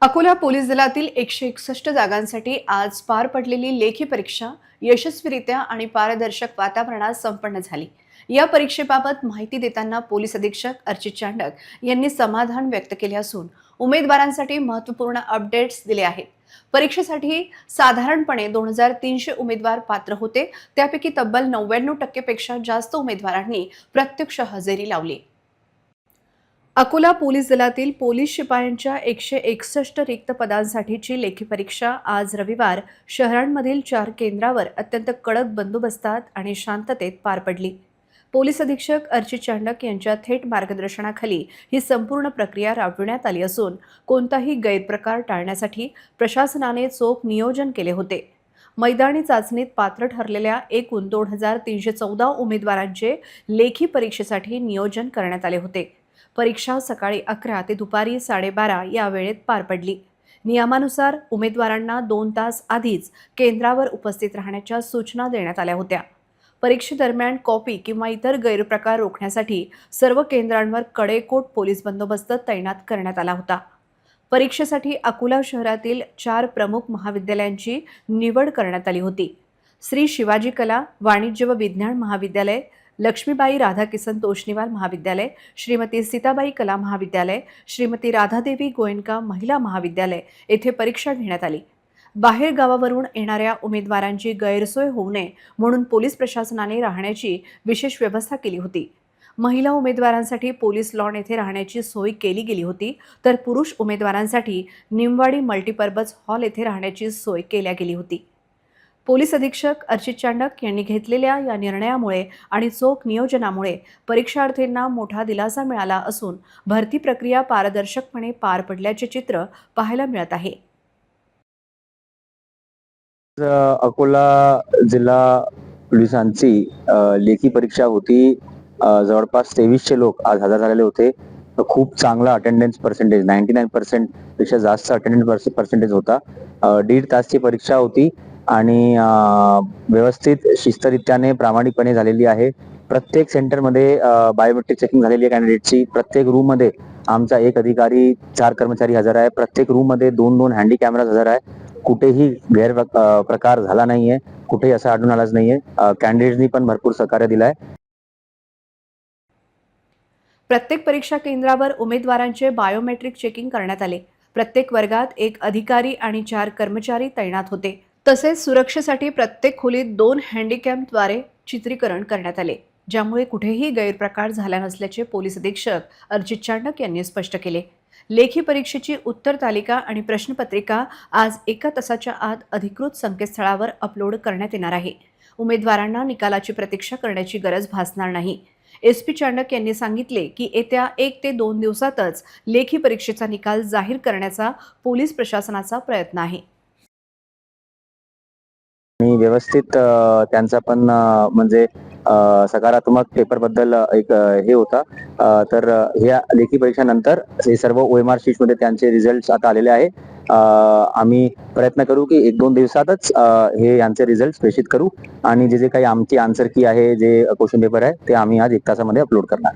Akola police दलातील 161 जागांसाठी आज पार पडलेली लेखी परीक्षा यशस्वीरित्या आणि पारदर्शक वातावरणात संपन्न झाली। या परीक्षेबाबत माहिती देताना पोलीस अधीक्षक अर्चित चांडक यांनी समाधान व्यक्त केले असून उमेदवारांसाठी महत्त्वपूर्ण अपडेट्स दिले आहेत। परीक्षेसाठी साधारणपणे 2300 उमेदवार पात्र होते, त्यापैकी तब्बल 99% पेक्षा जास्त उमेदवारांनी प्रत्यक्ष हजेरी लावली। अकोला पोलीस दलातील पोलीस शिपायांच्या 161 रिक्त पदांसाठीची लेखी परीक्षा आज रविवार शहरांमधील 4 केंद्रावर अत्यंत कडक बंदोबस्तात आणि शांततेत पार पडली। पोलीस अधीक्षक अर्चित चांडक यांच्या थेट मार्गदर्शनाखाली ही संपूर्ण प्रक्रिया राबविण्यात आली असून कोणताही गैरप्रकार टाळण्यासाठी प्रशासनाने चोख नियोजन केले होते। मैदानी चाचणीत पात्र ठरलेल्या एकूण 2314 उमेदवारांचे लेखी परीक्षेसाठी नियोजन करण्यात आले होते। परीक्षा सकाळी 11 ते दुपारी 12:30 या वेळेत पार पडली। नियमानुसार उमेदवारांना 2 तास आधीच केंद्रावर उपस्थित राहण्याच्या सूचना देण्यात आल्या होत्या। परीक्षेदरम्यान कॉपी किंवा इतर गैरप्रकार रोखण्यासाठी सर्व केंद्रांवर कडेकोट पोलीस बंदोबस्त तैनात करण्यात आला होता। परीक्षेसाठी अकोला शहरातील 4 प्रमुख महाविद्यालयांची निवड करण्यात आली होती। श्री शिवाजी कला वाणिज्य व विज्ञान महाविद्यालय, लक्ष्मीबाई राधाकिसन तोष्णीवाल महाविद्यालय, श्रीमती सीताबाई कला महाविद्यालय, श्रीमती राधादेवी गोयनका महिला महाविद्यालय येथे परीक्षा घेण्यात आली। बाहेर गावावरून येणाऱ्या उमेदवारांची गैरसोय होऊ नये म्हणून पोलीस प्रशासनाने राहण्याची विशेष व्यवस्था केली होती। महिला उमेदवारांसाठी पोलीस लॉन येथे राहण्याची सोय केली गेली होती, तर पुरुष उमेदवारांसाठी निमवाडी मल्टीपर्पज हॉल येथे राहण्याची सोय केली गेली होती। पोलीस अधीक्षक अर्चित चांडक यांनी घेतलेल्या या निर्णयामुळे आणि चोख नियोजनामुळे परीक्षार्थींना मोठा दिलासा मिळाला असून भरती प्रक्रिया पारदर्शकपणे पार पडल्याचे चित्र पाहायला मिळत आहे। अकोला जिल्हा पोलिसांची लेखी परीक्षा होती। जवळपास 2300 लोक आज हजर झालेले होते। खूप चांगला अटेंडन्स पर्सेंटेज 99% पेक्षा जास्त अटेंडन्स पर्सेंटेज होता। 1.5 तासची परीक्षा होती आणि व्यवस्थित शिस्तरित्याने प्रामाणिकपणे झालेली आहे। प्रत्येक सेंटरमध्ये बायोमेट्रिक चेकिंग झालेली आहे कॅन्डिडेटची। प्रत्येक रूम मध्ये आमचा एक अधिकारी 4 कर्मचारी हजर आहे। प्रत्येक रूम मध्ये 2-2 हँडी कॅमेरा हजर आहे। कुठेही प्रकार झाला नाहीये, कुठेही असं आढळून आलाच नाहीये। कॅन्डिडेट्सनी पण भरपूर सहकार्य दिलंय। प्रत्येक परीक्षा केंद्रावर उमेदवारांचे बायोमेट्रिक चेकिंग करण्यात आले। प्रत्येक वर्गात एक अधिकारी आणि 4 कर्मचारी तैनात होते। तसेच सुरक्षेसाठी प्रत्येक खोलीत 2 हँडीकॅमद्वारे चित्रीकरण करण्यात आले, ज्यामुळे कुठेही गैरप्रकार झाला नसल्याचे पोलीस अधीक्षक अर्चित चांडक यांनी स्पष्ट केले। लेखी परीक्षेची उत्तर तालिका आणि प्रश्नपत्रिका आज 1 तासाच्या आत अधिकृत संकेतस्थळावर अपलोड करण्यात येणार आहे। उमेदवारांना निकालाची प्रतीक्षा करण्याची गरज भासणार नाही। एसपी चांडक यांनी सांगितले की येत्या 1 ते 2 दिवसातच लेखी परीक्षेचा निकाल जाहीर करण्याचा पोलीस प्रशासनाचा प्रयत्न आहे। आणि व्यवस्थित त्यांचा पण म्हणजे सकारात्मक पेपर बद्दल एक हे होता। तर ह्या लेखी परीक्षेनंतर हे सर्व OMR शीट मध्ये त्यांचे रिझल्ट्स आता आलेले आहे। आम्ही प्रयत्न करू की 1-2 दिवसातच हे यांचे रिझल्ट घोषित करू आणि जे काही आमची आन्सर की आहे, जे क्वेश्चन पेपर आहे ते आम्ही आज 1 तासामध्ये अपलोड करणार।